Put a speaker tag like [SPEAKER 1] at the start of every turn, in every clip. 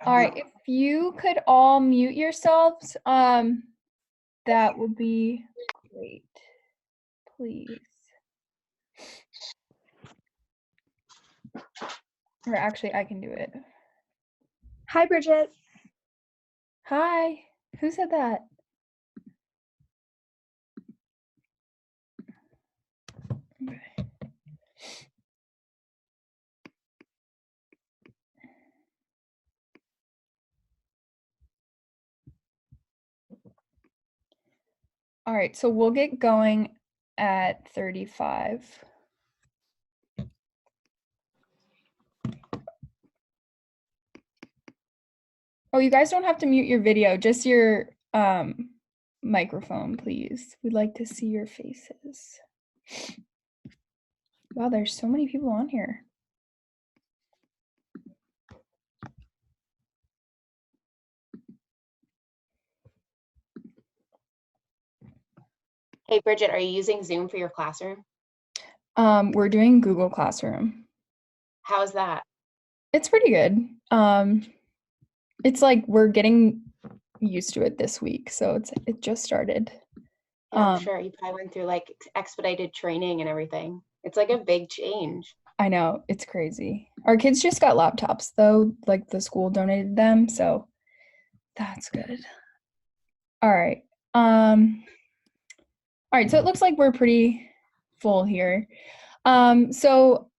[SPEAKER 1] All right, if you could all mute yourselves, that would be great, please. Or actually, I can do it.
[SPEAKER 2] Hi, Bridget.
[SPEAKER 1] Hi, who said that? Okay. All right, so we'll get going at 35. Oh, you guys don't have to mute your video, just your microphone, please. We'd like to see your faces. Wow, there's so many people on here.
[SPEAKER 3] Hey, Bridget, are you using Zoom for your classroom?
[SPEAKER 1] We're doing Google Classroom.
[SPEAKER 3] How is that?
[SPEAKER 1] It's pretty good. It's like we're getting used to it this week, so it just started.
[SPEAKER 3] Yeah, I'm sure you probably went through like expedited training and everything. It's like a big change.
[SPEAKER 1] I know, it's crazy. Our kids just got laptops though, like the school donated them, so that's good. All right. All right, so it looks like we're pretty full here. So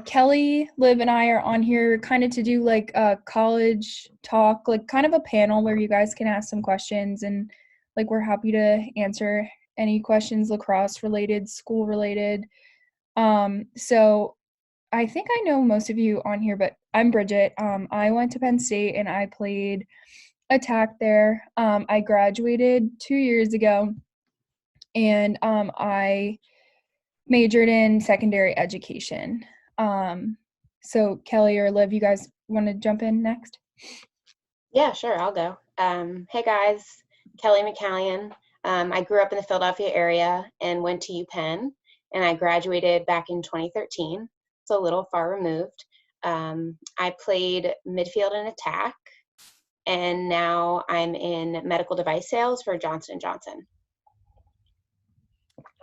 [SPEAKER 1] Kelly, Liv, and I are on here kind of to do like a college talk, like kind of a panel where you guys can ask some questions, and like we're happy to answer any questions lacrosse related, school related. So I think I know most of you on here, but I'm Bridget. I went to Penn State and I played attack there. I graduated 2 years ago, and I majored in secondary education. So Kelly or Liv, you guys want to jump in next?
[SPEAKER 3] Yeah, sure, I'll go. Hey guys, Kelly McCallion. I grew up in the Philadelphia area and went to UPenn, and I graduated back in 2013. It's a little far removed. I played midfield and attack, and now I'm in medical device sales for Johnson & Johnson.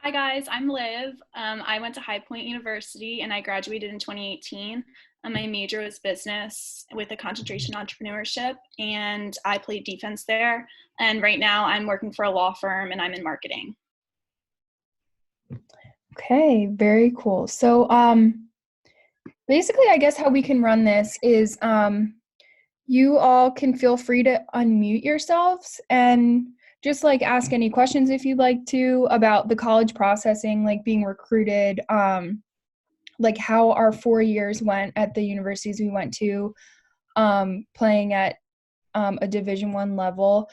[SPEAKER 4] Hi guys, I'm Liv. I went to High Point University and I graduated in 2018. My major was business with a concentration in entrepreneurship, and I played defense there. And right now I'm working for a law firm and I'm in marketing.
[SPEAKER 1] Okay, very cool. So basically I guess how we can run this is you all can feel free to unmute yourselves and just like ask any questions if you'd like to about the college processing, like being recruited, like how our 4 years went at the universities we went to, playing at a Division I level.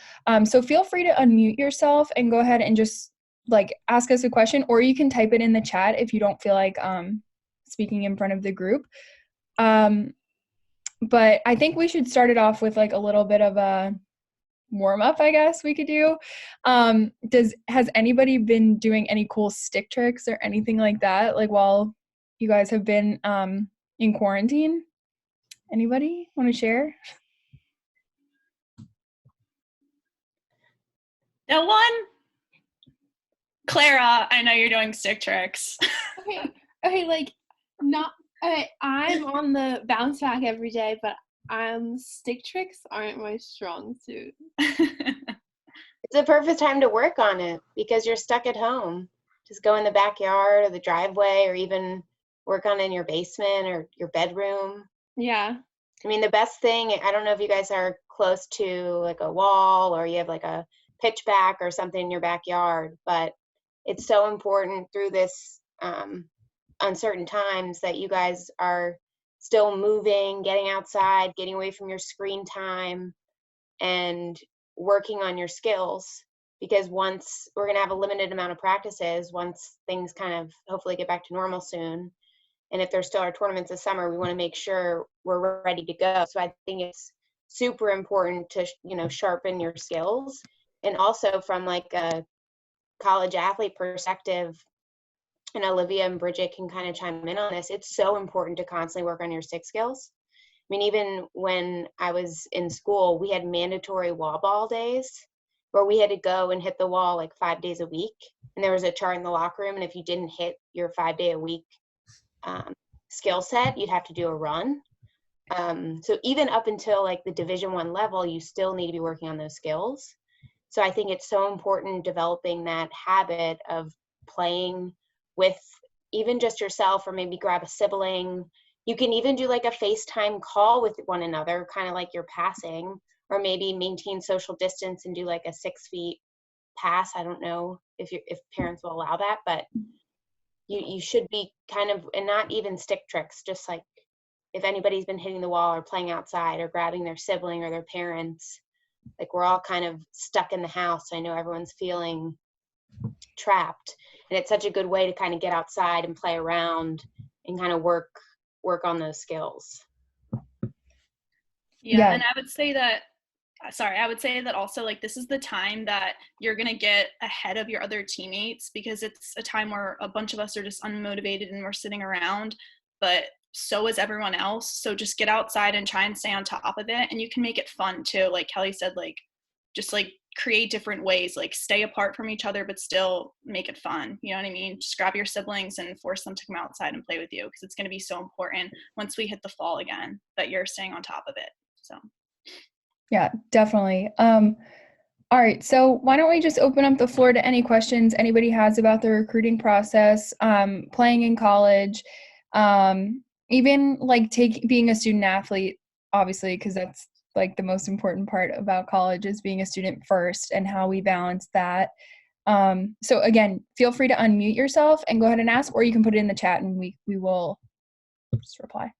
[SPEAKER 1] So feel free to unmute yourself and go ahead and just like ask us a question, or you can type it in the chat if you don't feel like speaking in front of the group. But I think we should start it off with like a little bit of a warm up, I guess we could do. Has anybody been doing any cool stick tricks or anything like that, like while you guys have been in quarantine? Anybody want to share?
[SPEAKER 4] No one? Clara, I know you're doing stick tricks.
[SPEAKER 2] Okay, like not. Okay, I'm on the bounce back every day, but stick tricks aren't my strong suit.
[SPEAKER 3] It's the perfect time to work on it because you're stuck at home. Just go in the backyard or the driveway, or even work on it in your basement or your bedroom.
[SPEAKER 2] Yeah.
[SPEAKER 3] I mean, the best thing, I don't know if you guys are close to like a wall or you have like a pitchback or something in your backyard, but it's so important through this uncertain times that you guys are still moving, getting outside, getting away from your screen time, and working on your skills. Because once we're going to have a limited amount of practices, once things kind of hopefully get back to normal soon, and if there still are tournaments this summer, we want to make sure we're ready to go. So I think it's super important to, sharpen your skills. And also from like a college athlete perspective, and Olivia and Bridget can kind of chime in on this, it's so important to constantly work on your stick skills. I mean, even when I was in school, we had mandatory wall ball days where we had to go and hit the wall like 5 days a week. And there was a chart in the locker room. And if you didn't hit your 5 day a week skill set, you'd have to do a run. So even up until like the Division I level, you still need to be working on those skills. So I think it's so important developing that habit of playing with even just yourself, or maybe grab a sibling. You can even do like a FaceTime call with one another, kind of like you're passing, or maybe maintain social distance and do like a 6 feet pass. I don't know if parents will allow that, but you should be kind of, and not even stick tricks, just like if anybody's been hitting the wall or playing outside or grabbing their sibling or their parents, like we're all kind of stuck in the house. I know everyone's feeling trapped, and it's such a good way to kind of get outside and play around and kind of work on those skills.
[SPEAKER 4] Yeah, and I would say that also, like, this is the time that you're going to get ahead of your other teammates, because it's a time where a bunch of us are just unmotivated and we're sitting around, but so is everyone else. So just get outside and try and stay on top of it. And you can make it fun too. Like Kelly said, like, just like create different ways, like stay apart from each other, but still make it fun. You know what I mean? Just grab your siblings and force them to come outside and play with you, because it's going to be so important once we hit the fall again that you're staying on top of it. So.
[SPEAKER 1] Yeah, definitely. All right, so why don't we just open up the floor to any questions anybody has about the recruiting process, playing in college, even like being a student athlete, obviously, because that's like the most important part about college is being a student first and how we balance that. So again, feel free to unmute yourself and go ahead and ask, or you can put it in the chat and we will just reply.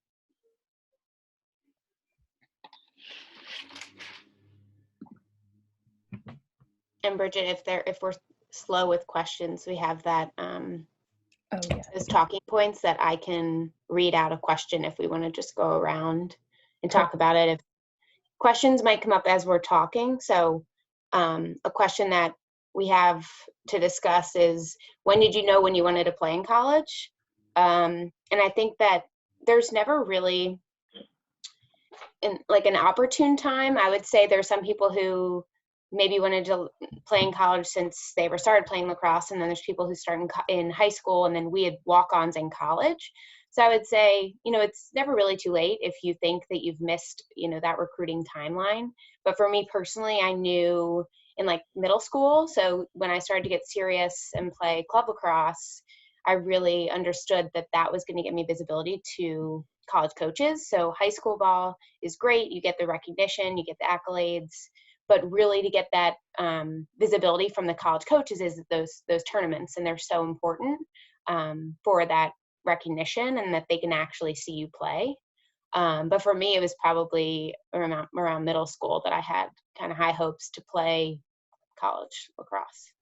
[SPEAKER 3] And Bridget, if we're slow with questions, we have that those talking points that I can read out a question if we want to just go around and talk about it. If questions might come up as we're talking. So a question that we have to discuss is, when did you know when you wanted to play in college? And I think that there's never really an opportune time. I would say there's some people who maybe wanted to play in college since they ever started playing lacrosse, and then there's people who start in high school, and then we had walk-ons in college. So I would say, it's never really too late if you think that you've missed, that recruiting timeline. But for me personally, I knew in like middle school. So when I started to get serious and play club lacrosse, I really understood that that was going to get me visibility to college coaches. So high school ball is great. You get the recognition, you get the accolades, but really to get that visibility from the college coaches is those tournaments, and they're so important for that recognition and that they can actually see you play. But for me, it was probably around middle school that I had kind of high hopes to play college lacrosse.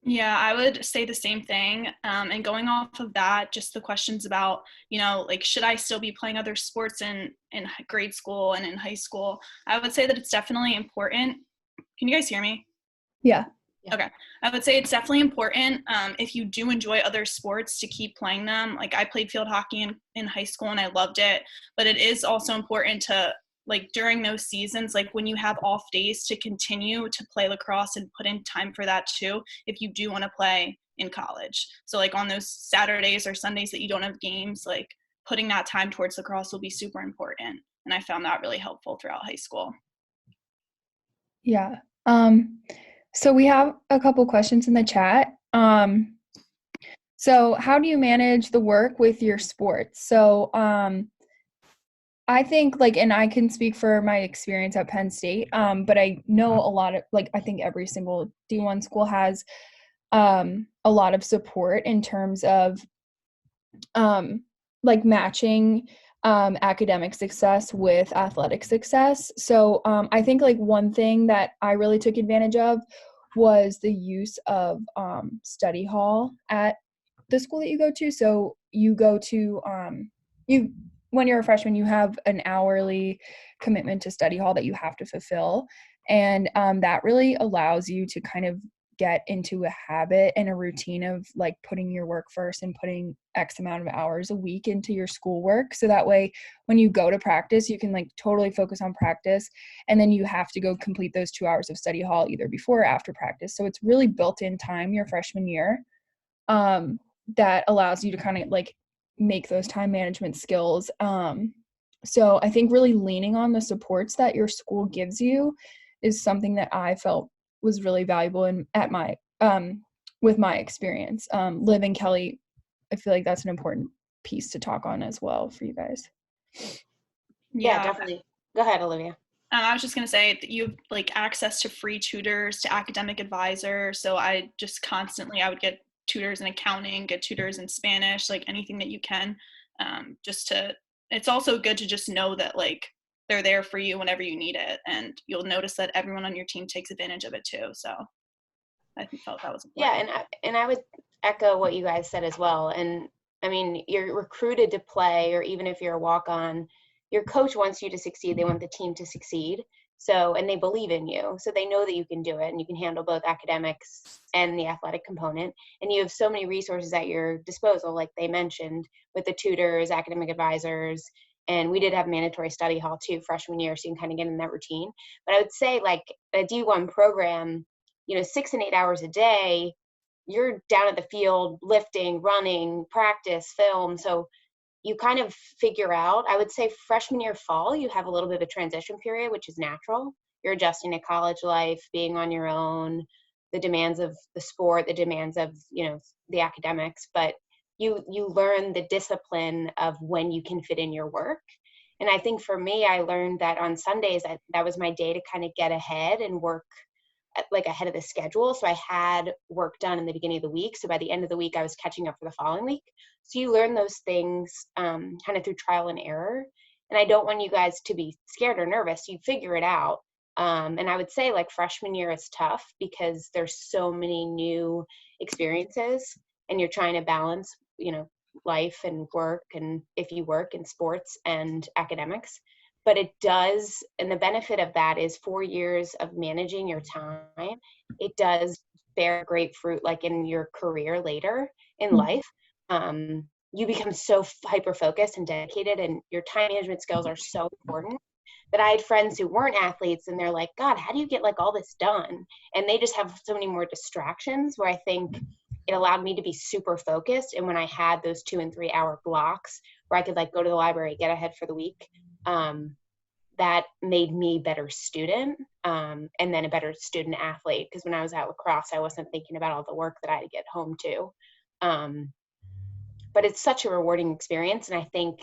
[SPEAKER 4] Yeah, I would say the same thing. And going off of that, just the questions about, like, should I still be playing other sports in grade school and in high school? I would say that it's definitely important. Can you guys hear me?
[SPEAKER 1] Yeah.
[SPEAKER 4] Okay. I would say it's definitely important if you do enjoy other sports to keep playing them. Like, I played field hockey in high school and I loved it, but it is also important to, like, during those seasons, like when you have off days, to continue to play lacrosse and put in time for that too, if you do want to play in college. So like on those Saturdays or Sundays that you don't have games, like putting that time towards lacrosse will be super important. And I found that really helpful throughout high school.
[SPEAKER 1] Yeah. So we have a couple questions in the chat. So how do you manage the work with your sports? So, I think, like, and I can speak for my experience at Penn State, but I know a lot of, like, I think every single D1 school has a lot of support in terms of, like, matching academic success with athletic success. So I think, like, one thing that I really took advantage of was the use of study hall at the school that you go to. So you go to, when you're a freshman, you have an hourly commitment to study hall that you have to fulfill. And that really allows you to kind of get into a habit and a routine of like putting your work first and putting X amount of hours a week into your schoolwork. So that way, when you go to practice, you can like totally focus on practice. And then you have to go complete those 2 hours of study hall either before or after practice. So it's really built in time your freshman year, that allows you to kind of like make those time management skills. So I think really leaning on the supports that your school gives you is something that I felt was really valuable in at my with my experience. Liv and Kelly, I feel like that's an important piece to talk on as well for you guys.
[SPEAKER 3] Yeah, definitely. Go ahead, Olivia.
[SPEAKER 4] I was just going to say that you have like access to free tutors, to academic advisors. So I would get tutors in accounting, get tutors in Spanish, like anything that you can, it's also good to just know that like they're there for you whenever you need it. And you'll notice that everyone on your team takes advantage of it too. So I felt that was important.
[SPEAKER 3] Yeah, and I would echo what you guys said as well. And I mean, you're recruited to play, or even if you're a walk-on, your coach wants you to succeed. They want the team to succeed. So, and they believe in you. So they know that you can do it and you can handle both academics and the athletic component. And you have so many resources at your disposal, like they mentioned, with the tutors, academic advisors. And we did have mandatory study hall too, freshman year, so you can kind of get in that routine. But I would say like a D1 program, 6 and 8 hours a day, you're down at the field, lifting, running, practice, film. So you kind of figure out, I would say freshman year fall, you have a little bit of a transition period, which is natural. You're adjusting to college life, being on your own, the demands of the sport, the demands of, the academics, but you learn the discipline of when you can fit in your work. And I think for me, I learned that on Sundays, that was my day to kind of get ahead and work like ahead of the schedule. So I had work done in the beginning of the week. So by the end of the week, I was catching up for the following week. So you learn those things kind of through trial and error. And I don't want you guys to be scared or nervous. You figure it out. And I would say like freshman year is tough because there's so many new experiences and you're trying to balance, life and work, and if you work in sports and academics. But it does, and the benefit of that is 4 years of managing your time. It does bear great fruit, like in your career later in life. You become so hyper-focused and dedicated, and your time management skills are so important that I had friends who weren't athletes, and they're like, God, how do you get like all this done? And they just have so many more distractions, where I think it allowed me to be super focused. And when I had those 2 and 3 hour blocks where I could like go to the library, get ahead for the week, that made me a better student, and then a better student athlete. Because when I was at lacrosse, I wasn't thinking about all the work that I had to get home to. But it's such a rewarding experience. And I think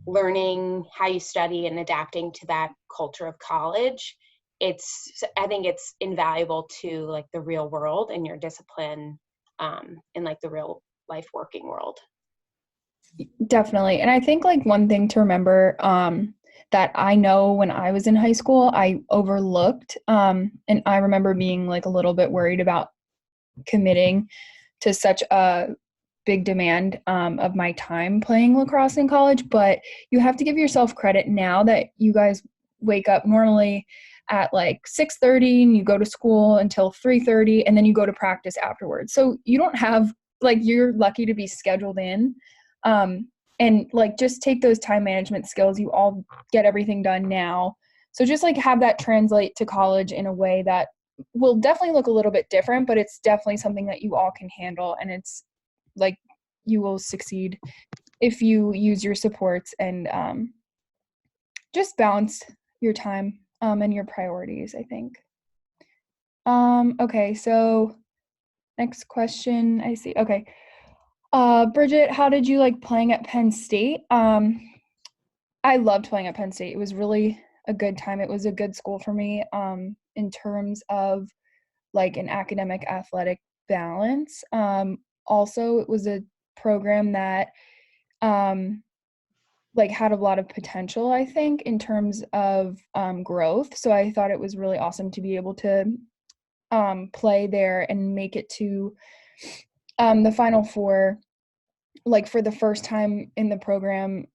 [SPEAKER 3] learning how you study and adapting to that culture of college, I think it's invaluable to like the real world and your discipline, in like the real life working world.
[SPEAKER 1] Definitely. And I think like one thing to remember, that I know when I was in high school, I overlooked, and I remember being like a little bit worried about committing to such a big demand of my time playing lacrosse in college. But you have to give yourself credit now that you guys wake up normally at like 6:30 and you go to school until 3:30 and then you go to practice afterwards. So you don't have like, you're lucky to be scheduled in. And like just take those time management skills. You all get everything done now. So just like have that translate to college in a way that will definitely look a little bit different, but it's definitely something that you all can handle. And it's like you will succeed if you use your supports and just balance your time and your priorities, I think. Okay, so next question I see. Okay. Bridget, how did you like playing at Penn State? I loved playing at Penn State. It was really a good time. It was a good school for me in terms of like an academic athletic balance. Also, it was a program that like had a lot of potential, I think, in terms of growth. So I thought it was really awesome to be able to play there and make it to the Final Four, like for the first time in the program.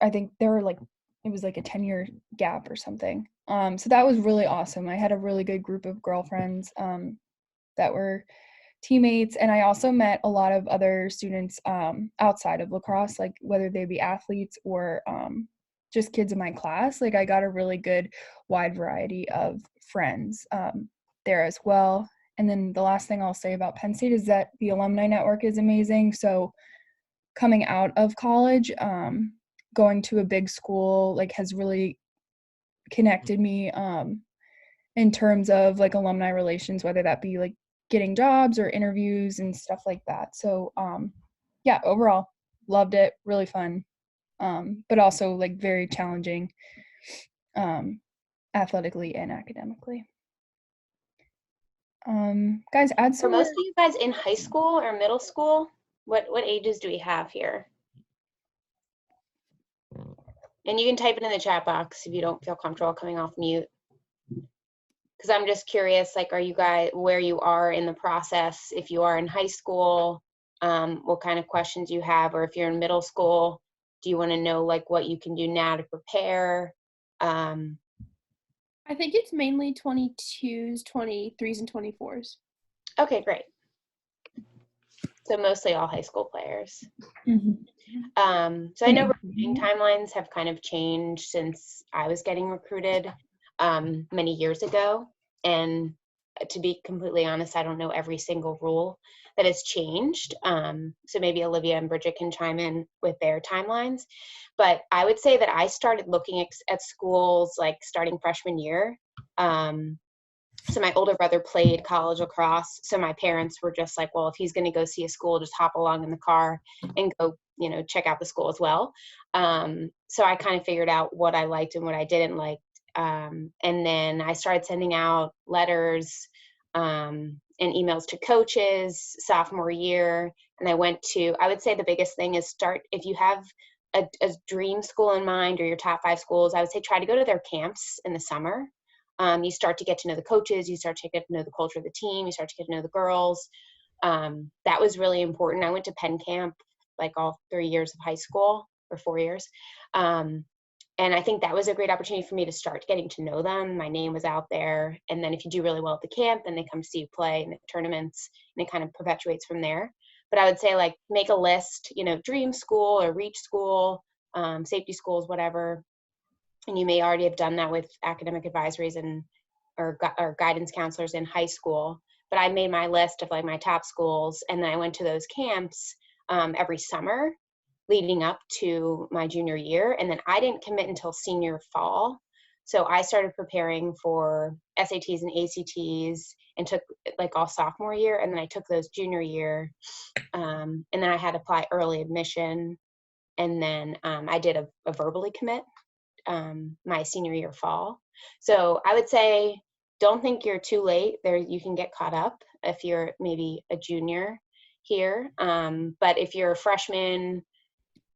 [SPEAKER 1] I think there were like, it was like a 10-year gap or something. So that was really awesome. I had a really good group of girlfriends that were teammates. And I also met a lot of other students outside of lacrosse, like whether they be athletes or just kids in my class. Like I got a really good wide variety of friends there as well. And then the last thing I'll say about Penn State is that the alumni network is amazing. So coming out of college, going to a big school like has really connected me in terms of like alumni relations, whether that be like getting jobs or interviews and stuff like that. So yeah, overall loved it, really fun, but also like very challenging athletically and academically. Guys, add
[SPEAKER 3] Are
[SPEAKER 1] some
[SPEAKER 3] most
[SPEAKER 1] more.
[SPEAKER 3] of you guys in high school or middle school? What ages do we have here? And you can type it in the chat box if you don't feel comfortable coming off mute. Because I'm just curious, like, are you guys where you are in the process? If you are in high school, what kind of questions you have, or if you're in middle school, do you want to know like what you can do now to prepare?
[SPEAKER 2] I think it's mainly 22s, 23s, and 24s.
[SPEAKER 3] Okay, great. So mostly all high school players.
[SPEAKER 1] Mhm.
[SPEAKER 3] So I know recruiting timelines have kind of changed since I was getting recruited many years ago. And to be completely honest, I don't know every single rule that has changed. So maybe Olivia and Bridget can chime in with their timelines. But I would say that I started looking at schools like starting freshman year. So my older brother played college lacrosse. So my parents were just like, well, if he's going to go see a school, just hop along in the car and go, check out the school as well. So I kind of figured out what I liked and what I didn't like. And then I started sending out letters and emails to coaches sophomore year. And I would say the biggest thing is if you have a dream school in mind or your top 5 schools, I would say try to go to their camps in the summer. You start to get to know the coaches, you start to get to know the culture of the team, you start to get to know the girls. That was really important. I went to Penn Camp like all 3 years of high school, or 4 years. And I think that was a great opportunity for me to start getting to know them. My name was out there. And then if you do really well at the camp, then they come to see you play in the tournaments, and it kind of perpetuates from there. But I would say like make a list, dream school or reach school, safety schools, whatever. And you may already have done that with academic advisories or guidance counselors in high school. But I made my list of like my top schools, and then I went to those camps every summer leading up to my junior year. And then I didn't commit until senior fall. So I started preparing for SATs and ACTs and took like all sophomore year. And then I took those junior year. And then I had to apply early admission. And then I did a verbally commit my senior year fall. So I would say don't think you're too late. There you can get caught up if you're maybe a junior here. But if you're a freshman,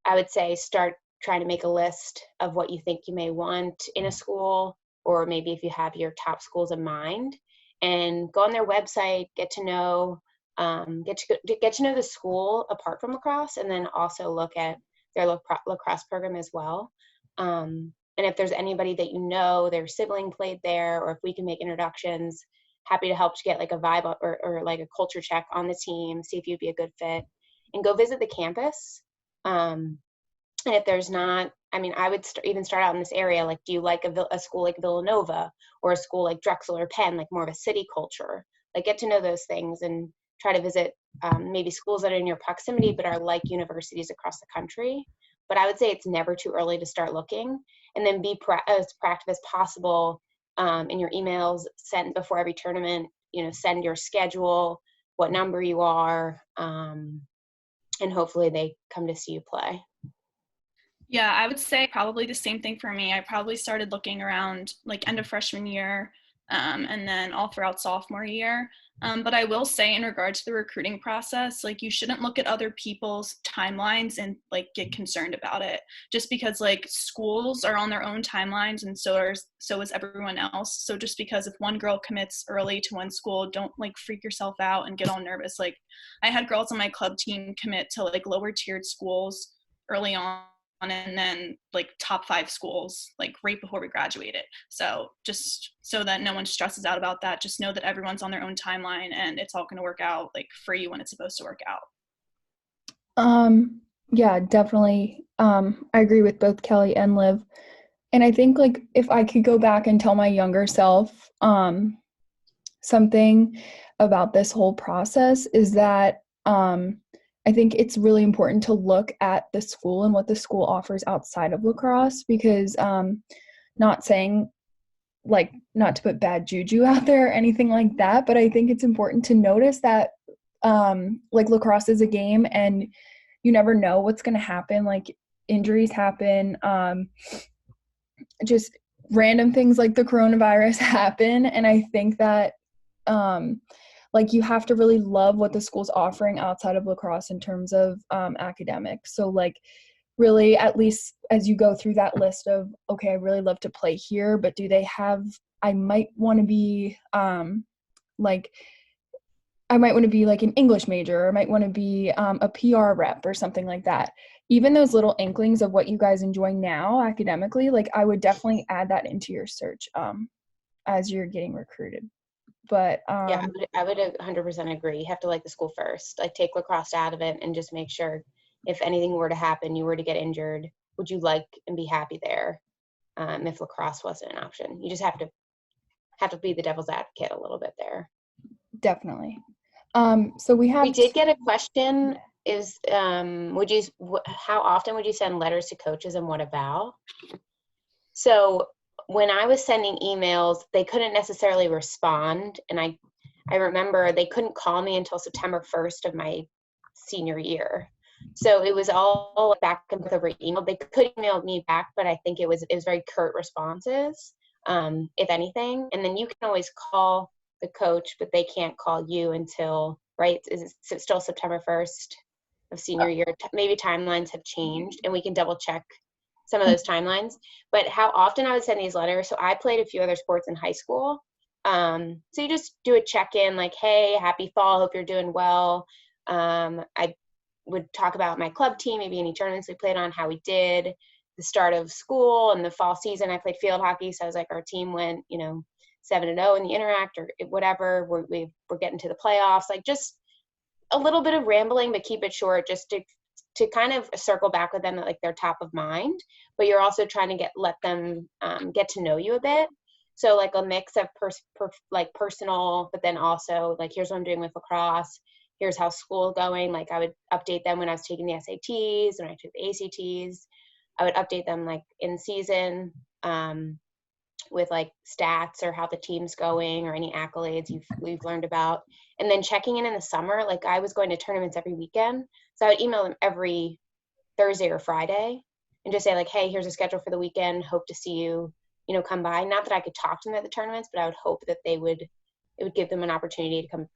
[SPEAKER 3] I would say start trying to make a list of what you think you may want in a school, or maybe if you have your top schools in mind, and go on their website, get to know the school apart from lacrosse, and then also look at their lacrosse program as well. And if there's anybody that their sibling played there, or if we can make introductions, happy to help to get like a vibe or like a culture check on the team, see if you'd be a good fit, and go visit the campus. And if there's not, I would even start out in this area. Like, do you like a school like Villanova or a school like Drexel or Penn, like more of a city culture? Like, get to know those things and try to visit maybe schools that are in your proximity but are like universities across the country. But I would say it's never too early to start looking, and then be as proactive as possible in your emails. Send before every tournament, send your schedule, what number you are, and hopefully they come to see you play.
[SPEAKER 4] Yeah, I would say probably the same thing for me. I probably started looking around like end of freshman year and then all throughout sophomore year. But I will say in regard to the recruiting process, like you shouldn't look at other people's timelines and like get concerned about it, just because like schools are on their own timelines, and so is everyone else. So just because if one girl commits early to one school, don't like freak yourself out and get all nervous. Like I had girls on my club team commit to like lower tiered schools early on and then like top 5 schools like right before we graduated. So just so that no one stresses out about that, just know that everyone's on their own timeline and it's all going to work out like for you when it's supposed to work out.
[SPEAKER 1] Yeah, definitely. I agree with both Kelly and Liv. And I think like if I could go back and tell my younger self something about this whole process is that I think it's really important to look at the school and what the school offers outside of lacrosse, because not saying like not to put bad juju out there or anything like that, but I think it's important to notice that like lacrosse is a game and you never know what's going to happen. Like injuries happen, just random things like the coronavirus happen. And I think that like you have to really love what the school's offering outside of lacrosse in terms of academics. So like really, at least as you go through that list of, okay, I really love to play here, but do they have, I might want to be like an English major, or I might want to be a PR rep or something like that. Even those little inklings of what you guys enjoy now academically, like I would definitely add that into your search as you're getting recruited. But
[SPEAKER 3] yeah, I would 100% agree. You have to like the school first, like take lacrosse out of it and just make sure if anything were to happen, you were to get injured, would you like and be happy there if lacrosse wasn't an option? You just have to be the devil's advocate a little bit there.
[SPEAKER 1] Definitely. So we
[SPEAKER 3] did get a question is how often would you send letters to coaches and what about? So when I was sending emails, they couldn't necessarily respond. And I remember they couldn't call me until September 1st of my senior year. So it was all back and forth over email. They could email me back, but I think it was very curt responses, if anything. And then you can always call the coach, but they can't call you until, right? Is it still September 1st of senior year? Maybe timelines have changed and we can double check some of those timelines. But how often I would send these letters. So I played a few other sports in high school. So you just do a check-in like, hey, happy fall, hope you're doing well. I would talk about my club team, maybe any tournaments we played on, how we did, the start of school and the fall season. I played field hockey, so I was like, our team went, 7-0 in the interact or whatever. We're getting to the playoffs, like just a little bit of rambling, but keep it short, just to kind of circle back with them at like their top of mind. But you're also trying to let them get to know you a bit. So like a mix of personal, but then also like, here's what I'm doing with lacrosse. Here's how school's going. Like I would update them when I was taking the SATs and I took the ACTs. I would update them like in season with like stats or how the team's going or any accolades we've learned about. And then checking in the summer, like I was going to tournaments every weekend. So I would email them every Thursday or Friday and just say like, hey, here's a schedule for the weekend. Hope to see you, come by. Not that I could talk to them at the tournaments, but I would hope that it would give them an opportunity to come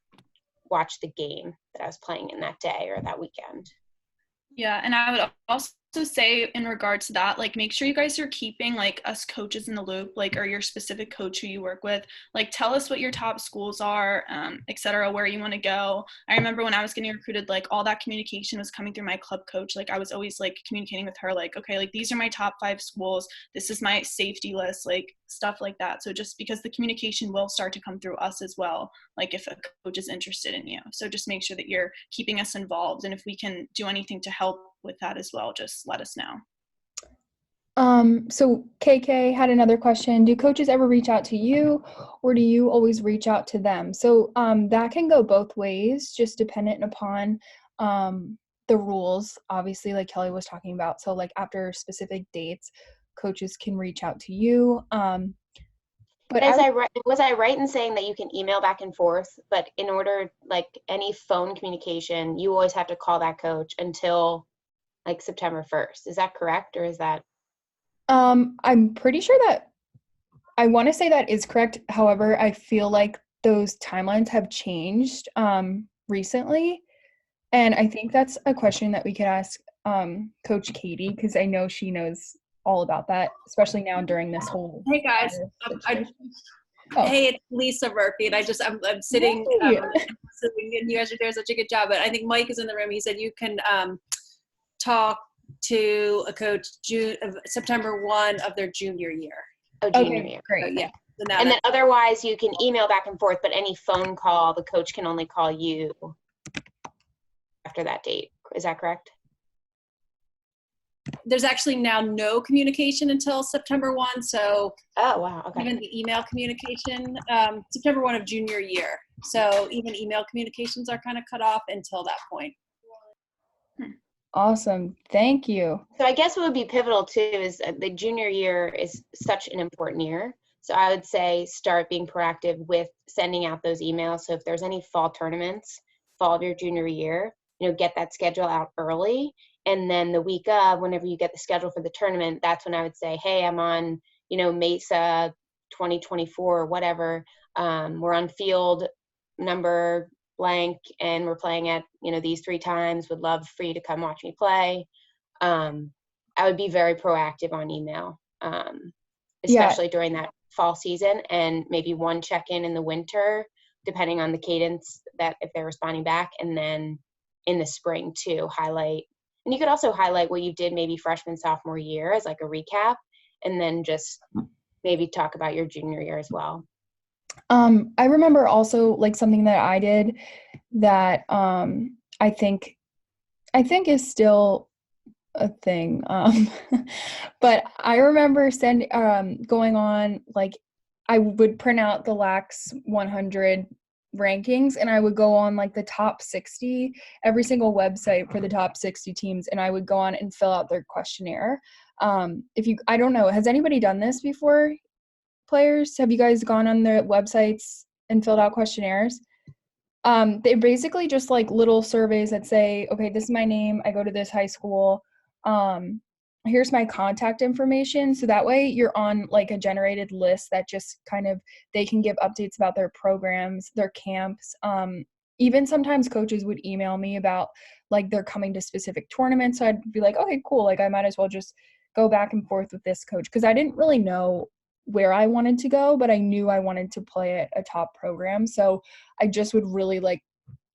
[SPEAKER 3] watch the game that I was playing in that day or that weekend.
[SPEAKER 4] Yeah, and I would also say in regards to that, like make sure you guys are keeping like us coaches in the loop, like or your specific coach who you work with, like tell us what your top schools are, etc., where you want to go. I remember when I was getting recruited, like all that communication was coming through my club coach. Like I was always like communicating with her, like, okay, like these are my top 5 schools. This is my safety list, like stuff like that. So just because the communication will start to come through us as well, like if a coach is interested in you. So just make sure that you're keeping us involved. And if we can do anything to help with that as well, just let us know.
[SPEAKER 1] So KK had another question. Do coaches ever reach out to you or do you always reach out to them? So that can go both ways, just dependent upon the rules, obviously, like Kelly was talking about. So like after specific dates, coaches can reach out to you.
[SPEAKER 3] But was I right in saying that you can email back and forth, but in order, like any phone communication, you always have to call that coach until like September 1st. Is that correct? Or is that?
[SPEAKER 1] I'm pretty sure that I want to say that is correct. However, I feel like those timelines have changed recently. And I think that's a question that we could ask Coach Katie, because I know she knows all about that, especially now during this whole.
[SPEAKER 5] Hey guys, hey, it's Lisa Murphy, and I'm sitting,
[SPEAKER 1] Hey.
[SPEAKER 5] and you guys are doing such a good job. But I think Mike is in the room. He said you can talk to a coach September 1 of their junior year.
[SPEAKER 3] Oh, junior
[SPEAKER 1] Okay,
[SPEAKER 3] year.
[SPEAKER 1] great.
[SPEAKER 5] So, yeah.
[SPEAKER 3] And then otherwise you can email back and forth, but any phone call, the coach can only call you after that date. Is that correct?
[SPEAKER 5] There's actually now no communication until September 1. So
[SPEAKER 3] Oh, wow. Okay.
[SPEAKER 5] even the email communication, September 1 of junior year. So even email communications are kind of cut off until that point.
[SPEAKER 1] Awesome. Thank you.
[SPEAKER 3] So I guess what would be pivotal too is the junior year is such an important year. So I would say start being proactive with sending out those emails. So if there's any fall tournaments, fall of your junior year, get that schedule out early. And then the week of, whenever you get the schedule for the tournament, that's when I would say, hey, I'm on, Mesa 2024 or whatever. We're on field number blank and we're playing at, these 3 times. Would love for you to come watch me play. I would be very proactive on email, especially during that fall season, and maybe one check-in in the winter, depending on the cadence that if they're responding back, and then in the spring too, highlight. And you could also highlight what you did maybe freshman, sophomore year as like a recap, and then just maybe talk about your junior year as well.
[SPEAKER 1] I remember also like something that I did that I think is still a thing. But I remember going on, like, I would print out the LAX 100 rankings and I would go on like the top 60, every single website for the top 60 teams, and I would go on and fill out their questionnaire. I don't know, has anybody done this before? Players, have you guys gone on their websites and filled out questionnaires? They're basically just like little surveys that say, okay, this is my name, I go to this high school, here's my contact information. So that way you're on like a generated list that just kind of, they can give updates about their programs, their camps. Even sometimes coaches would email me about like they're coming to specific tournaments. So I'd be like, okay, cool. Like I might as well just go back and forth with this coach, because I didn't really know where I wanted to go, but I knew I wanted to play at a top program. So I just would really like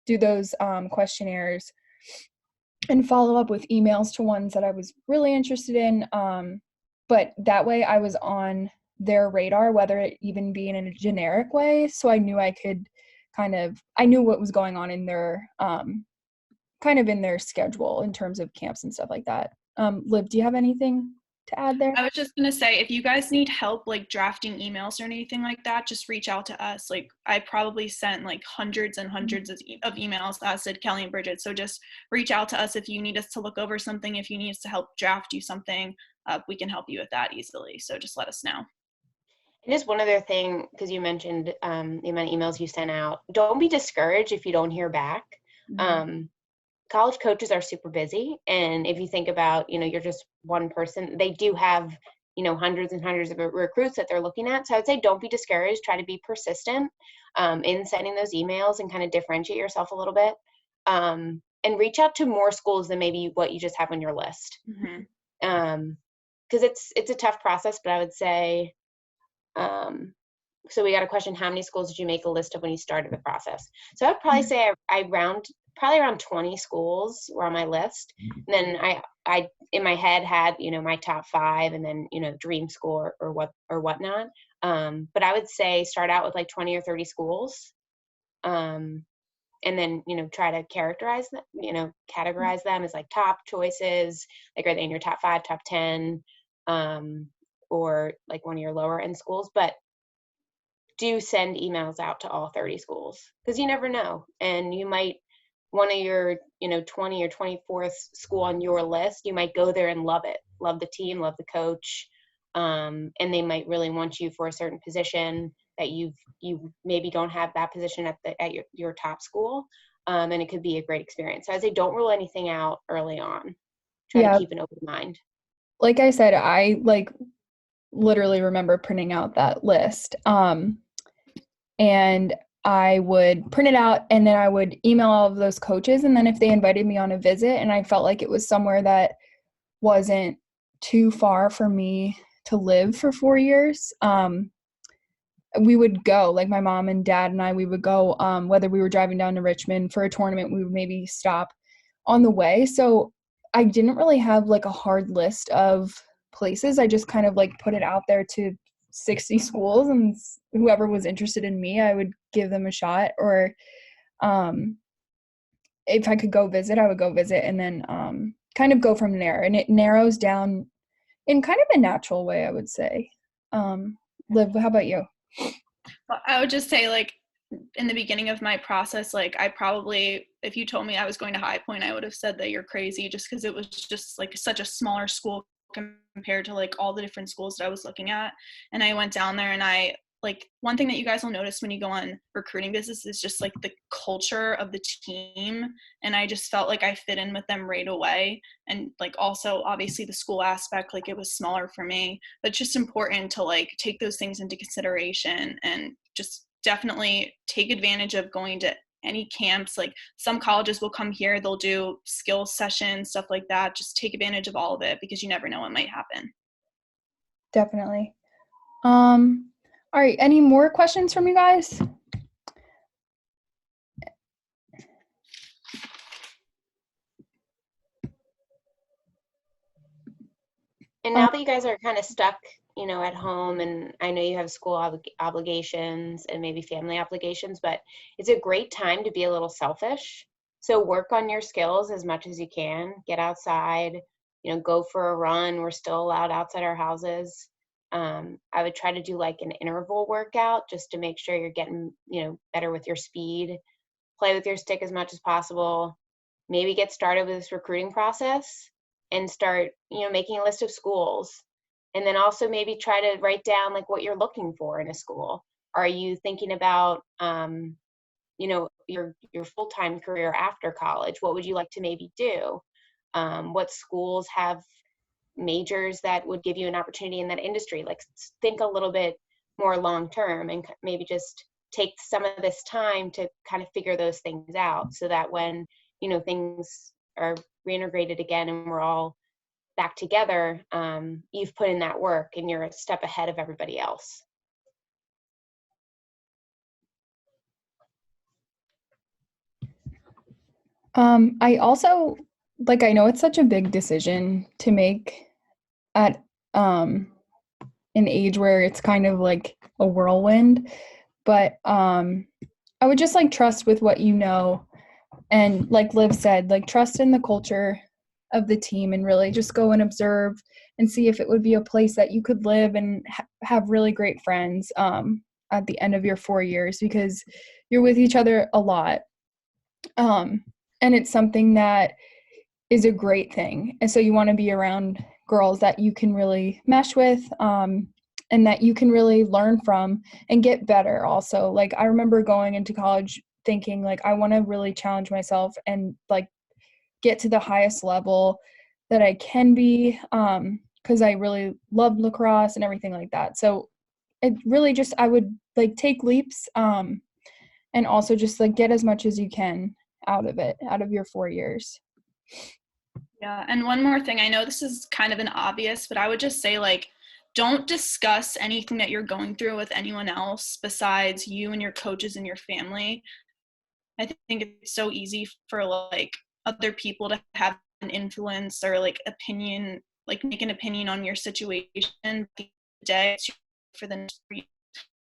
[SPEAKER 1] do those questionnaires and follow up with emails to ones that I was really interested in. But that way I was on their radar, whether it even be in a generic way. So I knew I could I knew what was going on in their, kind of in their schedule in terms of camps and stuff like that. Liv, do you have anything to add there?
[SPEAKER 4] I was just going to say, if you guys need help like drafting emails or anything like that, just reach out to us. Like I probably sent like hundreds and hundreds of emails, as did Kelly and Bridget. So just reach out to us if you need us to look over something, if you need us to help draft you something, we can help you with that easily. So just let us know.
[SPEAKER 3] And just one other thing, because you mentioned the amount of emails you sent out. Don't be discouraged if you don't hear back. Mm-hmm. College coaches are super busy. And if you think about, you're just one person, they do have, hundreds and hundreds of recruits that they're looking at. So I would say don't be discouraged. Try to be persistent in sending those emails and kind of differentiate yourself a little bit. And reach out to more schools than maybe what you just have on your list. Mm-hmm. Because it's a tough process, but I would say, so we got a question, how many schools did you make a list of when you started the process? So I'd probably say probably around 20 schools were on my list. And then I in my head had, my top 5 and then, dream school or whatnot. But I would say start out with like 20 or 30 schools. And then, try to categorize them as like top choices, like are they in your top 5, top 10, or like one of your lower end schools. But do send emails out to all 30 schools, because you never know. And you might, one of your, 20 or 24th school on your list, you might go there and love it, love the team, love the coach. And they might really want you for a certain position that you maybe don't have that position at your top school. And it could be a great experience. So I say don't rule anything out early on. Try to keep an open mind.
[SPEAKER 1] Like I said, I literally remember printing out that list. And I would print it out and then I would email all of those coaches. And then if they invited me on a visit and I felt like it was somewhere that wasn't too far for me to live for 4 years, we would go, like my mom and dad and we would go, whether we were driving down to Richmond for a tournament, we would maybe stop on the way. So I didn't really have like a hard list of places. I just kind of like put it out there to 60 schools, and whoever was interested in me, I would give them a shot. Or if I could go visit, I would go visit, and then kind of go from there. And it narrows down in kind of a natural way, I would say. Liv, how about you?
[SPEAKER 4] Well, I would just say, like, in the beginning of my process, like, I probably, if you told me I was going to High Point, I would have said that you're crazy, just because it was just like such a smaller school compared to like all the different schools that I was looking at. And I went down there, and I, like, one thing that you guys will notice when you go on recruiting visits is just like the culture of the team. And I just felt like I fit in with them right away. And like, also obviously the school aspect, like, it was smaller for me, but it's just important to like take those things into consideration, and just definitely take advantage of going to any camps. Like, some colleges will come here, they'll do skills sessions, stuff like that. Just take advantage of all of it, because you never know what might happen.
[SPEAKER 1] Definitely. All right, any more questions from you guys?
[SPEAKER 3] And now that you guys are kind of stuck, you know, at home, and I know you have school obligations and maybe family obligations, but it's a great time to be a little selfish. So work on your skills as much as you can. Get outside, you know, go for a run. We're still allowed outside our houses. I would try to do like an interval workout just to make sure you're getting, you know, better with your speed. Play with your stick as much as possible. Maybe get started with this recruiting process and start, you know, making a list of schools. And then also maybe try to write down like what you're looking for in a school. Are you thinking about, you know, your full-time career after college? What would you like to maybe do? What schools have majors that would give you an opportunity in that industry? Like, think a little bit more long-term, and maybe just take some of this time to kind of figure those things out, so that when, you know, things are reintegrated again and we're all back together, you've put in that work and you're a step ahead of everybody else.
[SPEAKER 1] I also, like, I know it's such a big decision to make at an age where it's kind of like a whirlwind, but I would just like trust with what you know, and like Liv said, like, trust in the culture of the team, and really just go and observe and see if it would be a place that you could live and have really great friends at the end of your 4 years, because you're with each other a lot. And it's something that is a great thing. And so you want to be around girls that you can really mesh with, and that you can really learn from and get better also. Like, I remember going into college thinking like, I want to really challenge myself and like get to the highest level that I can be, because I really love lacrosse and everything like that. So it really just, I would like take leaps, and also just like get as much as you can out of it, out of your 4 years.
[SPEAKER 4] Yeah, and one more thing, I know this is kind of an obvious, but I would just say, like, don't discuss anything that you're going through with anyone else besides you and your coaches and your family. I think it's so easy for like other people to have an influence or like opinion, like make an opinion on your situation. The day for the next week,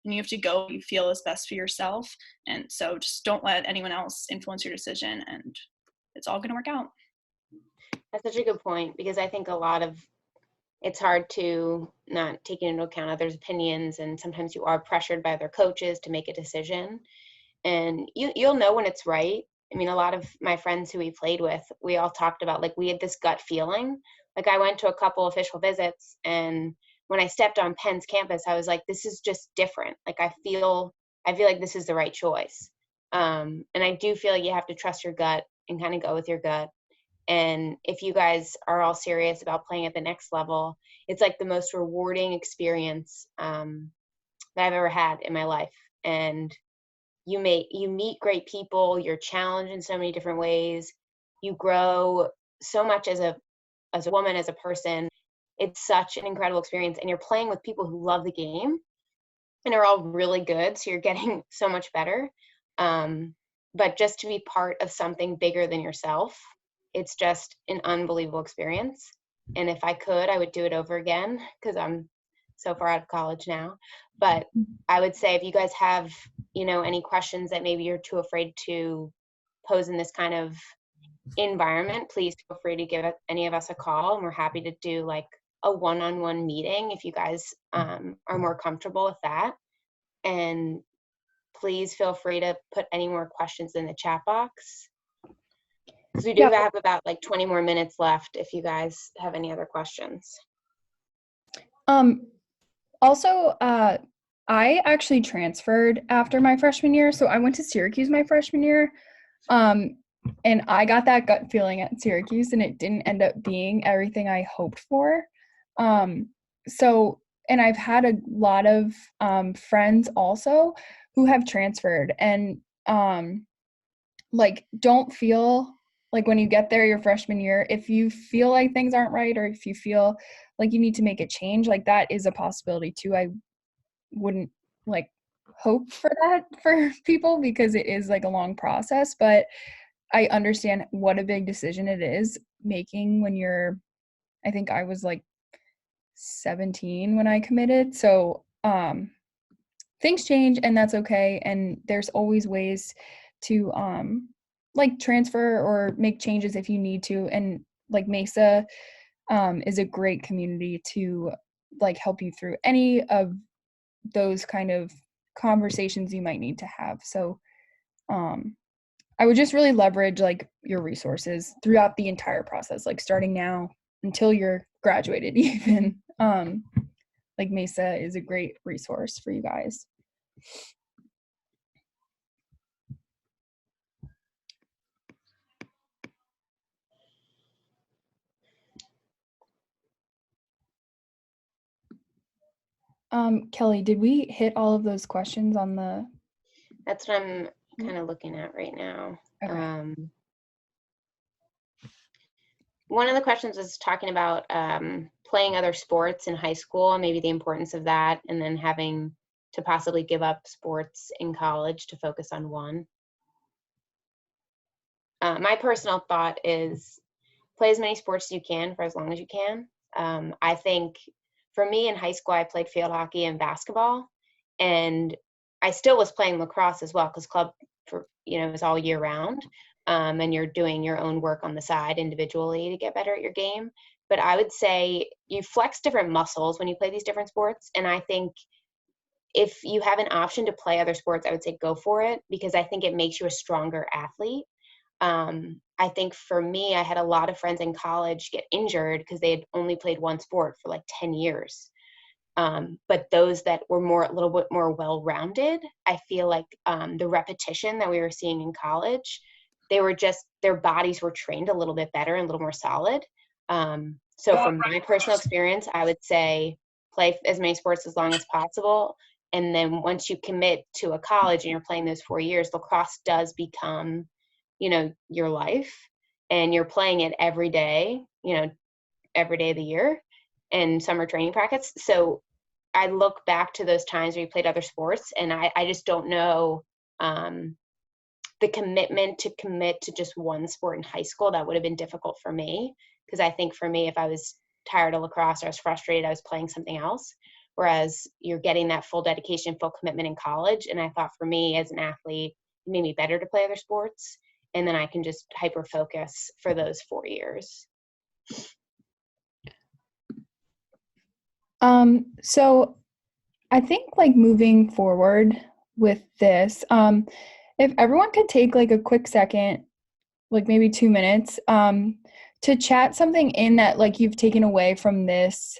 [SPEAKER 4] and you have to go what you feel is best for yourself. And so just don't let anyone else influence your decision, and it's all going to work out.
[SPEAKER 3] That's such a good point, because I think a lot of it's hard to not take into account others' opinions, and sometimes you are pressured by other coaches to make a decision, and you'll know when it's right. I mean, a lot of my friends who we played with, we all talked about like we had this gut feeling. Like, I went to a couple official visits, and when I stepped on Penn's campus, I was like, this is just different. Like, I feel like this is the right choice. And I do feel like you have to trust your gut and kind of go with your gut. And if you guys are all serious about playing at the next level, it's like the most rewarding experience that I've ever had in my life. And you meet great people, you're challenged in so many different ways, you grow so much as a woman, as a person. It's such an incredible experience, and you're playing with people who love the game and are all really good, so you're getting so much better. But just to be part of something bigger than yourself it's just an unbelievable experience. And if I could, I would do it over again because I'm so far out of college now. But I would say if you guys have, any questions that maybe you're too afraid to pose in this kind of environment, please feel free to give any of us a call, and we're happy to do like a one-on-one meeting if you guys are more comfortable with that. And please feel free to put any more questions in the chat box, because we do have about like 20 more minutes left if you guys have any other questions.
[SPEAKER 1] Also, I actually transferred after my freshman year, so I went to Syracuse my freshman year, and I got that gut feeling at Syracuse, and it didn't end up being everything I hoped for. So, and I've had a lot of friends also who have transferred, and like, don't feel like when you get there your freshman year, if you feel like things aren't right, or if you feel like you need to make a change, like that is a possibility too. I wouldn't like hope for that for people because it is like a long process, but I understand what a big decision it is making when you're, I think I was like 17 when I committed. So things change, and that's okay. And there's always ways to like transfer or make changes if you need to. And like Mesa is a great community to like help you through any of those kind of conversations you might need to have. So I would just really leverage like your resources throughout the entire process, like starting now until you're graduated even. Like Mesa is a great resource for you guys. Kelly, did we hit all of those questions on the?
[SPEAKER 3] That's what I'm kind of looking at right now.
[SPEAKER 1] Okay.
[SPEAKER 3] One of the questions was talking about playing other sports in high school, maybe the importance of that, and then having to possibly give up sports in college to focus on one. My personal thought is play as many sports as you can for as long as you can. I think for me in high school, I played field hockey and basketball, and I still was playing lacrosse as well because club is all year round. And you're doing your own work on the side individually to get better at your game. But I would say you flex different muscles when you play these different sports. And I think if you have an option to play other sports, I would say go for it, because I think it makes you a stronger athlete. I think for me, I had a lot of friends in college get injured because they had only played one sport for like 10 years. But those that were a little bit more well-rounded, I feel like the repetition that we were seeing in college, their bodies were trained a little bit better and a little more solid. So from my personal experience, I would say play as many sports as long as possible. And then once you commit to a college and you're playing those 4 years, lacrosse does become, your life, and you're playing it every day, every day of the year and summer training practice. So I look back to those times where you played other sports, and I just don't know the commitment to commit to just one sport in high school. That would have been difficult for me, because I think for me, if I was tired of lacrosse or I was frustrated, I was playing something else. Whereas you're getting that full dedication, full commitment in college. And I thought for me as an athlete, it made me better to play other sports. And then I can just hyper focus for those 4 years.
[SPEAKER 1] So I think like moving forward with this, if everyone could take like a quick second, like maybe 2 minutes, to chat something in that like you've taken away from this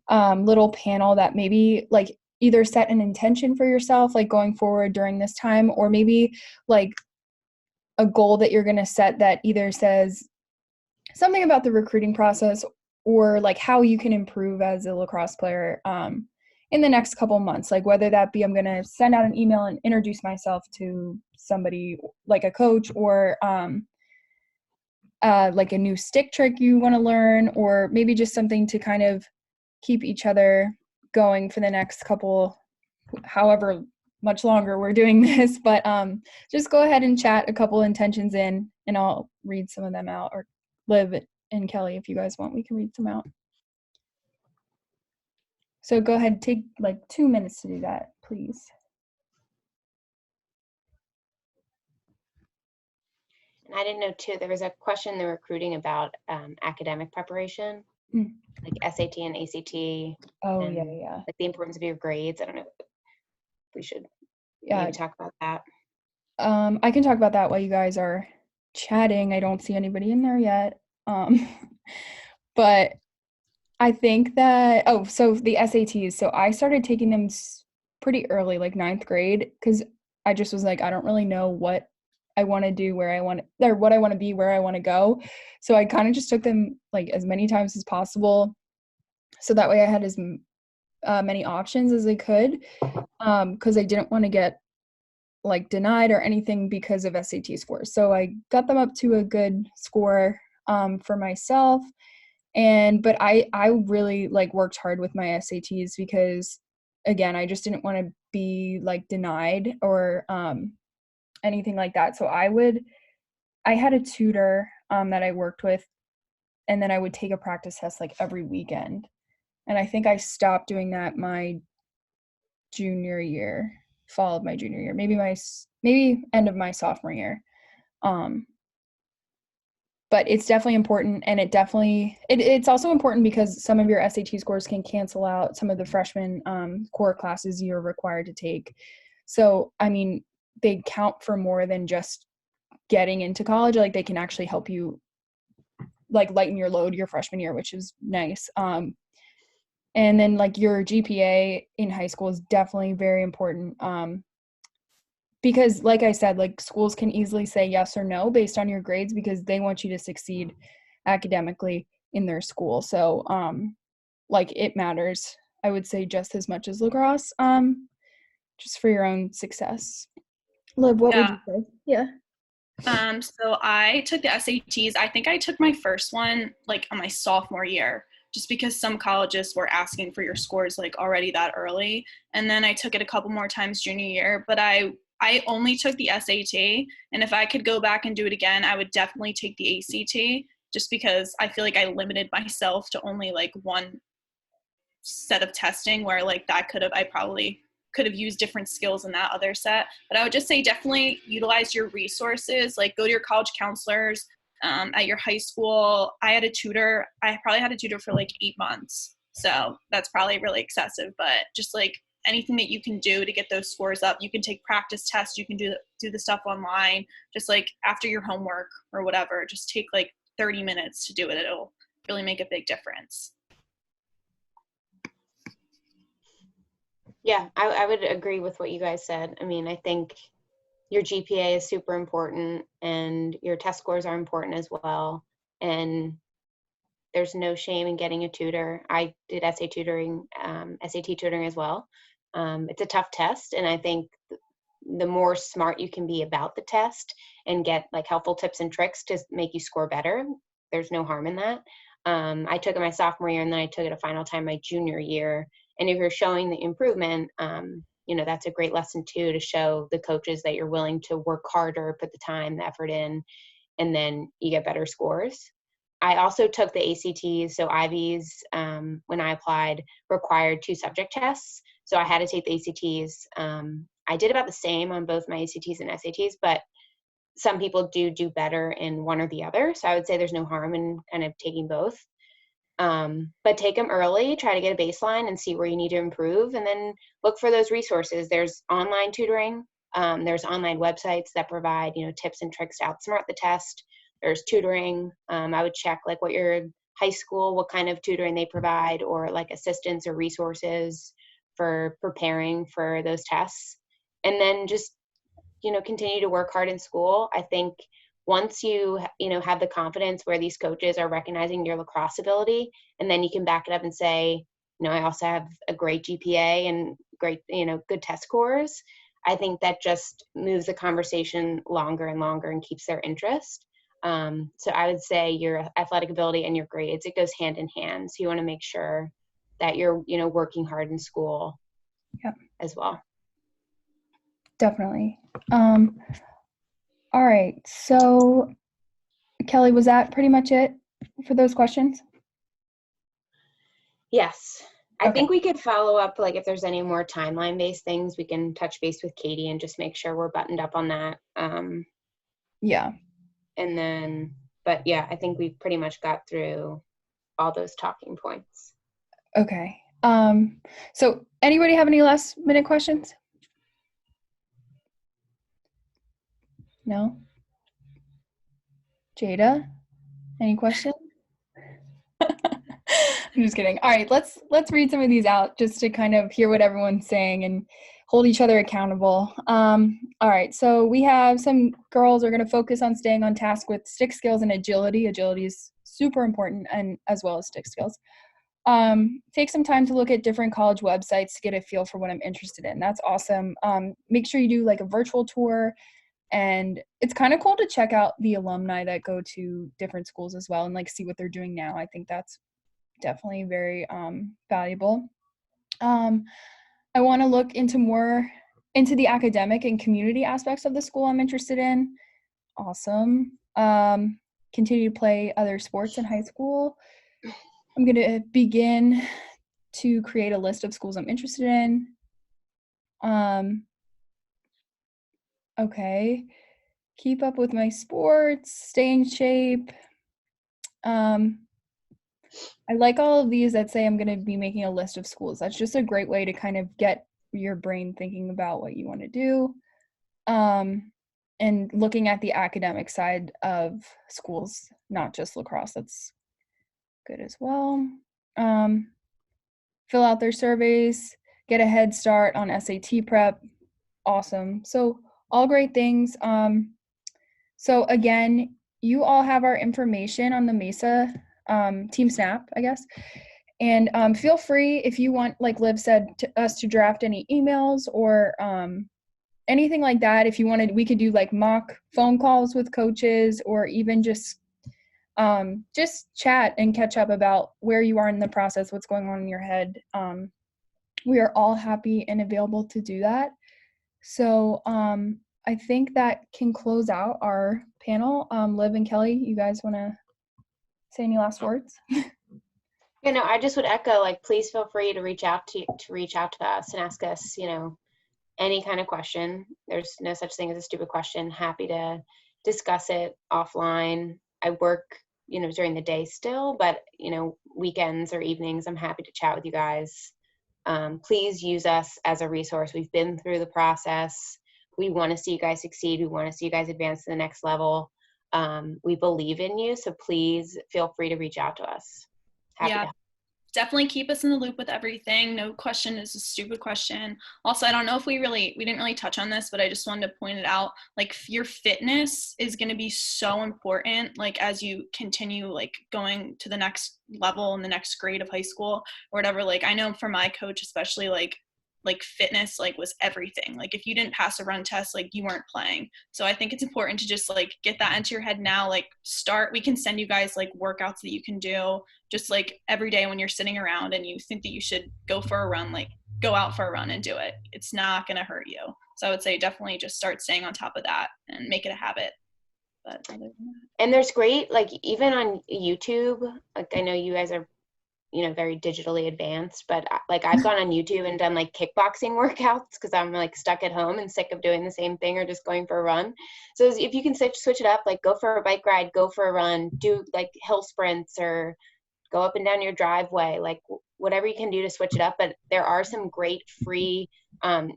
[SPEAKER 1] little panel that maybe like either set an intention for yourself, like going forward during this time, or maybe like a goal that you're going to set that either says something about the recruiting process or like how you can improve as a lacrosse player in the next couple months. Like whether that be I'm going to send out an email and introduce myself to somebody like a coach, or like a new stick trick you want to learn, or maybe just something to kind of keep each other going for the next couple, however much longer we're doing this. But just go ahead and chat a couple intentions in, and I'll read some of them out, or Liv and Kelly, if you guys want, we can read some out. So go ahead, take like 2 minutes to do that, please.
[SPEAKER 3] And I didn't know too, there was a question in the recruiting about academic preparation, like SAT and ACT.
[SPEAKER 1] Oh,
[SPEAKER 3] and
[SPEAKER 1] yeah.
[SPEAKER 3] like the importance of your grades. I don't know if we should
[SPEAKER 1] Yeah.
[SPEAKER 3] maybe talk about that.
[SPEAKER 1] I can talk about that while you guys are chatting. I don't see anybody in there yet. But I think that, so the SATs, so I started taking them pretty early, like 9th grade, because I just was like, I don't really know what I want to do, where I want to, or what I want to be, where I want to go. So I kind of just took them like as many times as possible. So that way I had as many options as I could, because I didn't want to get like denied or anything because of SAT scores. So I got them up to a good score for myself. But I really like worked hard with my SATs because, again, I just didn't want to be like denied or anything like that. So I had a tutor that I worked with, and then I would take a practice test like every weekend. And I think I stopped doing that my junior year, fall of my junior year, maybe end of my sophomore year. But it's definitely important, and it's also important because some of your SAT scores can cancel out some of the freshman core classes you're required to take. So, I mean, they count for more than just getting into college. Like, they can actually help you, like, lighten your load your freshman year, which is nice. And then, like, your GPA in high school is definitely very important. Because like I said, like schools can easily say yes or no based on your grades because they want you to succeed academically in their school. So like it matters, I would say, just as much as lacrosse, just for your own success. Liv, what would you say? Yeah.
[SPEAKER 4] So I took the SATs. I think I took my first one like on my sophomore year, just because some colleges were asking for your scores like already that early. And then I took it a couple more times junior year, but I only took the SAT. And if I could go back and do it again, I would definitely take the ACT, just because I feel like I limited myself to only like one set of testing, where like I probably could have used different skills in that other set. But I would just say definitely utilize your resources, like go to your college counselors. At your high school, I had a tutor. I probably had a tutor for like 8 months. So that's probably really excessive, but just like anything that you can do to get those scores up. You can take practice tests. You can do the stuff online, just like after your homework or whatever. Just take like 30 minutes to do it. It'll really make a big difference.
[SPEAKER 3] Yeah, I would agree with what you guys said. I mean, I think your GPA is super important and your test scores are important as well. And there's no shame in getting a tutor. I did SAT tutoring as well. It's a tough test, and I think the more smart you can be about the test and get like helpful tips and tricks to make you score better, there's no harm in that. I took it my sophomore year, and then I took it a final time my junior year. And if you're showing the improvement, that's a great lesson too, to show the coaches that you're willing to work harder, put the time, the effort in, and then you get better scores. I also took the ACTs, so Ivies, when I applied, required 2 subject tests. So I had to take the ACTs. I did about the same on both my ACTs and SATs, but some people do better in one or the other. So I would say there's no harm in kind of taking both. But take them early, try to get a baseline and see where you need to improve, and then look for those resources. There's online tutoring. There's online websites that provide, tips and tricks to outsmart the test. There's tutoring. I would check like what your high school, what kind of tutoring they provide, or like assistance or resources for preparing for those tests. And then just, continue to work hard in school. I think once you have the confidence where these coaches are recognizing your lacrosse ability, and then you can back it up and say, I also have a great GPA and great, good test scores. I think that just moves the conversation longer and longer and keeps their interest. So I would say your athletic ability and your grades, it goes hand in hand. So you want to make sure that you're, working hard in school as well.
[SPEAKER 1] Definitely. All right. So Kelly, was that pretty much it for those questions?
[SPEAKER 3] Yes. I
[SPEAKER 1] Okay.
[SPEAKER 3] think we could follow up, like if there's any more timeline-based things, we can touch base with Katie and just make sure we're buttoned up on that.
[SPEAKER 1] Yeah.
[SPEAKER 3] And then, but yeah, I think we pretty much got through all those talking points.
[SPEAKER 1] Okay. So anybody have any last minute questions? No? Jada, any questions? I'm just kidding. All right, let's read some of these out just to kind of hear what everyone's saying and hold each other accountable. All right, so we have some girls are going to focus on staying on task with stick skills and agility. Agility is super important, and as well as stick skills. Take some time to look at different college websites to get a feel for what I'm interested in. That's awesome. Make sure you do like a virtual tour, and it's kind of cool to check out the alumni that go to different schools as well and like see what they're doing now. I think that's definitely very valuable. I want to look into more into the academic and community aspects of the school I'm interested in. Awesome. Continue to play other sports in high school. I'm going to begin to create a list of schools I'm interested in. Okay. Keep up with my sports, stay in shape. I like all of these that say I'm going to be making a list of schools. That's just a great way to kind of get your brain thinking about what you want to do. And looking at the academic side of schools, not just lacrosse. That's good as well. Fill out their surveys, get a head start on SAT prep. Awesome. So all great things. So again, you all have our information on the Mesa Team Snap, I guess. And feel free if you want, like Liv said, us to draft any emails or anything like that. If you wanted, we could do like mock phone calls with coaches, or even just chat and catch up about where you are in the process, what's going on in your head. We are all happy and available to do that. So I think that can close out our panel. Liv and Kelly, you guys want to say any last words?
[SPEAKER 3] You know, I just would echo, like, please feel free to reach out to us and ask us, you know, any kind of question. There's no such thing as a stupid question. Happy to discuss it offline. I work, you know, during the day still, but, you know, weekends or evenings, I'm happy to chat with you guys. Please use us as a resource. We've been through the process. We want to see you guys succeed. We want to see you guys advance to the next level. We believe in you, so please feel free to reach out to us. Happy to help.
[SPEAKER 4] Definitely keep us in the loop with everything. No question is a stupid question. Also, I don't know if we didn't really touch on this, but I just wanted to point it out. Like, your fitness is going to be so important, like, as you continue, like, going to the next level and the next grade of high school or whatever. Like, I know for my coach, especially, like fitness, like, was everything. Like, if you didn't pass a run test, like, you weren't playing. So I think it's important to just, like, get that into your head now. Like, we can send you guys, like, workouts that you can do just, like, every day when you're sitting around and you think that you should go for a run, like, go out for a run and do it. It's not going to hurt you. So I would say definitely just start staying on top of that and make it a habit. But other than that.
[SPEAKER 3] And there's great, like, even on YouTube, like, I know you guys are, you know, very digitally advanced, but like, I've gone on YouTube and done like kickboxing workouts because I'm like stuck at home and sick of doing the same thing or just going for a run. So if you can switch it up, like, go for a bike ride, go for a run, do like hill sprints, or go up and down your driveway, like whatever you can do to switch it up. But there are some great free,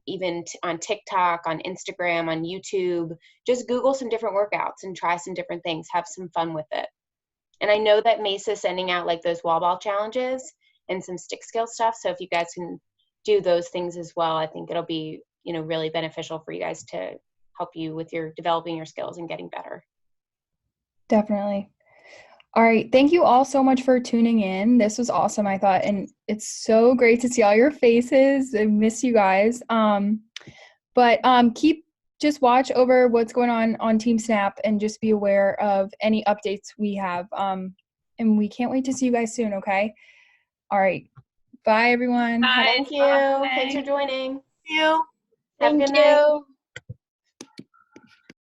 [SPEAKER 3] even on TikTok, on Instagram, on YouTube, just Google some different workouts and try some different things, have some fun with it. And I know that Mesa is sending out like those wall ball challenges and some stick skill stuff. So if you guys can do those things as well, I think it'll be, you know, really beneficial for you guys to help you with your developing your skills and getting better.
[SPEAKER 1] Definitely. All right. Thank you all so much for tuning in. This was awesome, I thought. And it's so great to see all your faces. I miss you guys. But just watch over what's going on Team Snap and just be aware of any updates we have. And we can't wait to see you guys soon, okay? All right. Bye, everyone.
[SPEAKER 4] Bye.
[SPEAKER 3] Thank you. Thanks for joining.
[SPEAKER 5] Thank you.
[SPEAKER 3] Have a good night.